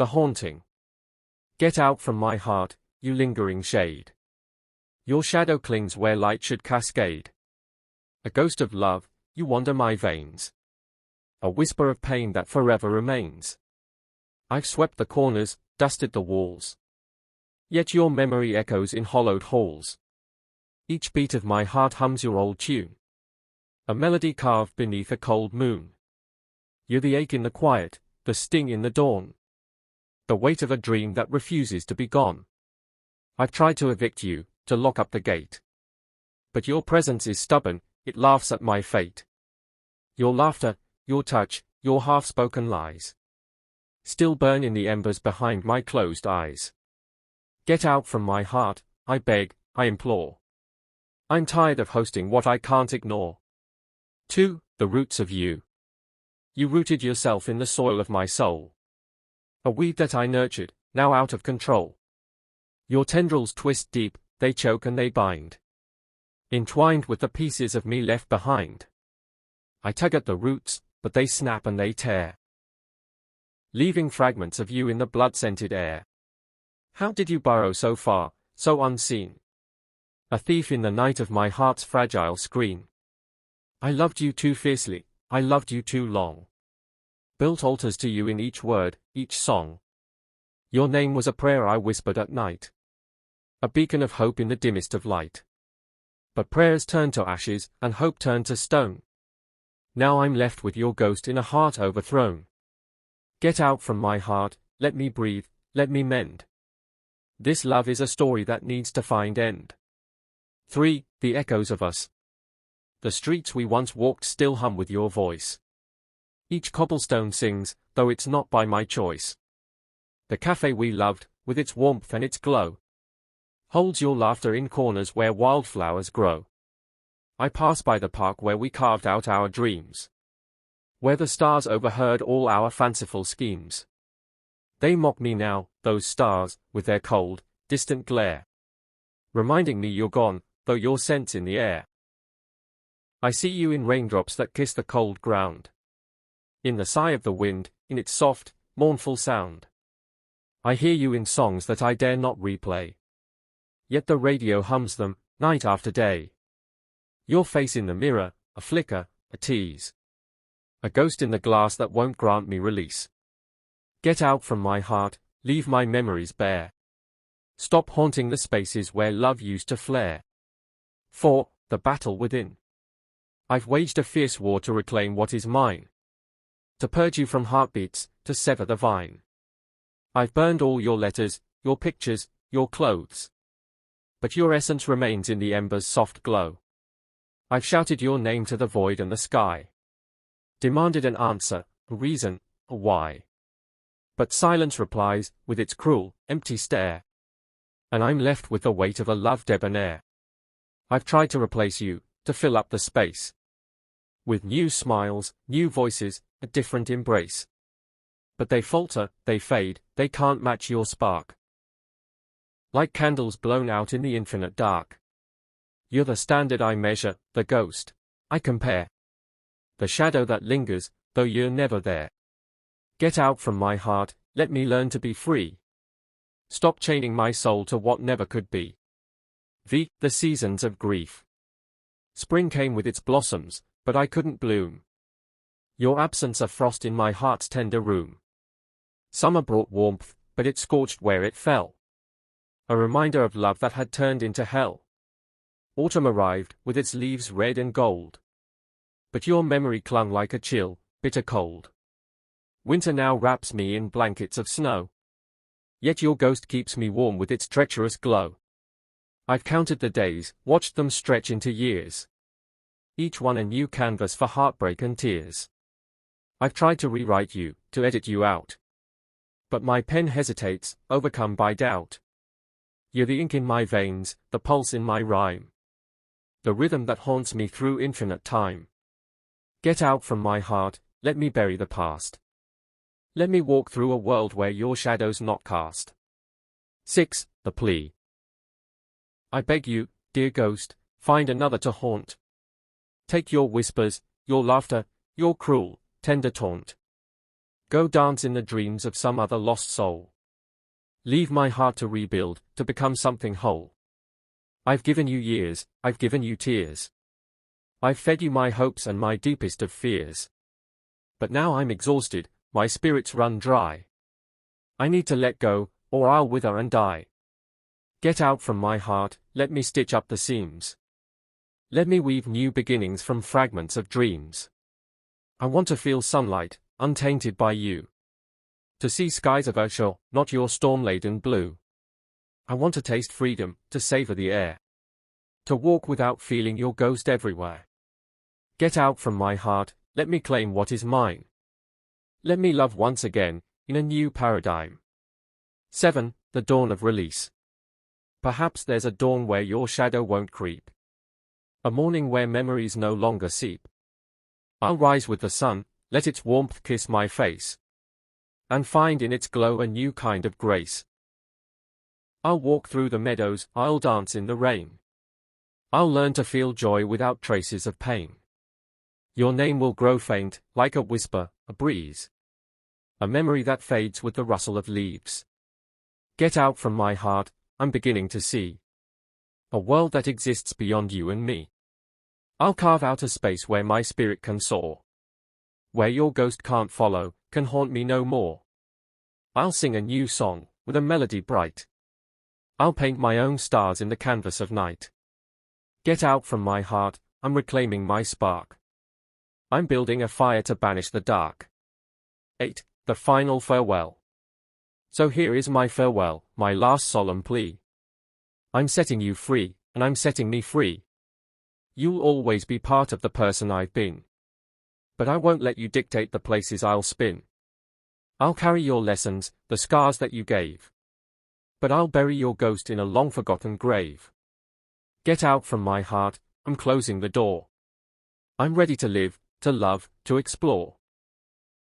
the haunting. Get out from my heart, you lingering shade. Your shadow clings where light should cascade. A ghost of love, you wander my veins. A whisper of pain that forever remains. I've swept the corners, dusted the walls. Yet your memory echoes in hollowed halls. Each beat of my heart hums your old tune. A melody carved beneath a cold moon. You're the ache in the quiet, the sting in the dawn. The weight of a dream that refuses to be gone. I've tried to evict you, to lock up the gate. But your presence is stubborn, it laughs at my fate. Your laughter, your touch, your half-spoken lies still burn in the embers behind my closed eyes. Get out from my heart, I beg, I implore. I'm tired of hosting what I can't ignore. 2. The roots of you. You rooted yourself in the soil of my soul. A weed that I nurtured, now out of control. Your tendrils twist deep, they choke and they bind. Entwined with the pieces of me left behind. I tug at the roots, but they snap and they tear. Leaving fragments of you in the blood-scented air. How did you burrow so far, so unseen? A thief in the night of my heart's fragile screen. I loved you too fiercely, I loved you too long. Built altars to you in each word, each song. Your name was a prayer I whispered at night. A beacon of hope in the dimmest of light. But prayers turned to ashes, and hope turned to stone. Now I'm left with your ghost in a heart overthrown. Get out from my heart, let me breathe, let me mend. This love is a story that needs to find end. 3. The echoes of us. The streets we once walked still hum with your voice. Each cobblestone sings, though it's not by my choice. The cafe we loved, with its warmth and its glow, holds your laughter in corners where wildflowers grow. I pass by the park where we carved out our dreams. Where the stars overheard all our fanciful schemes. They mock me now, those stars, with their cold, distant glare. Reminding me you're gone, though your scent's in the air. I see you in raindrops that kiss the cold ground. In the sigh of the wind, in its soft, mournful sound. I hear you in songs that I dare not replay. Yet the radio hums them, night after day. Your face in the mirror, a flicker, a tease. A ghost in the glass that won't grant me release. Get out from my heart, leave my memories bare. Stop haunting the spaces where love used to flare. 4. The battle within. I've waged a fierce war to reclaim what is mine. To purge you from heartbeats, to sever the vine. I've burned all your letters, your pictures, your clothes. But your essence remains in the ember's soft glow. I've shouted your name to the void and the sky. Demanded an answer, a reason, a why. But silence replies, with its cruel, empty stare. And I'm left with the weight of a love debonair. I've tried to replace you, to fill up the space. With new smiles, new voices, a different embrace. But they falter, they fade, they can't match your spark. Like candles blown out in the infinite dark. You're the standard I measure, the ghost I compare. The shadow that lingers, though you're never there. Get out from my heart, let me learn to be free. Stop chaining my soul to what never could be. The seasons of grief. Spring came with its blossoms, but I couldn't bloom. Your absence a frost in my heart's tender room. Summer brought warmth, but it scorched where it fell. A reminder of love that had turned into hell. Autumn arrived, with its leaves red and gold. But your memory clung like a chill, bitter cold. Winter now wraps me in blankets of snow. Yet your ghost keeps me warm with its treacherous glow. I've counted the days, watched them stretch into years. Each one a new canvas for heartbreak and tears. I've tried to rewrite you, to edit you out. But my pen hesitates, overcome by doubt. You're the ink in my veins, the pulse in my rhyme. The rhythm that haunts me through infinite time. Get out from my heart, let me bury the past. Let me walk through a world where your shadow's not cast. 6. The plea. I beg you, dear ghost, find another to haunt. Take your whispers, your laughter, your cruel, tender taunt. Go dance in the dreams of some other lost soul. Leave my heart to rebuild, to become something whole. I've given you years, I've given you tears. I've fed you my hopes and my deepest of fears. But now I'm exhausted, my spirits run dry. I need to let go, or I'll wither and die. Get out from my heart, let me stitch up the seams. Let me weave new beginnings from fragments of dreams. I want to feel sunlight, untainted by you. To see skies of azure, not your storm-laden blue. I want to taste freedom, to savor the air. To walk without feeling your ghost everywhere. Get out from my heart, let me claim what is mine. Let me love once again, in a new paradigm. 7. The dawn of release. Perhaps there's a dawn where your shadow won't creep. A morning where memories no longer seep. I'll rise with the sun, let its warmth kiss my face. And find in its glow a new kind of grace. I'll walk through the meadows, I'll dance in the rain. I'll learn to feel joy without traces of pain. Your name will grow faint, like a whisper, a breeze. A memory that fades with the rustle of leaves. Get out from my heart, I'm beginning to see a world that exists beyond you and me. I'll carve out a space where my spirit can soar. Where your ghost can't follow, can haunt me no more. I'll sing a new song, with a melody bright. I'll paint my own stars in the canvas of night. Get out from my heart, I'm reclaiming my spark. I'm building a fire to banish the dark. 8. The final farewell. So here is my farewell, my last solemn plea. I'm setting you free, and I'm setting me free. You'll always be part of the person I've been. But I won't let you dictate the places I'll spin. I'll carry your lessons, the scars that you gave. But I'll bury your ghost in a long-forgotten grave. Get out from my heart, I'm closing the door. I'm ready to live, to love, to explore.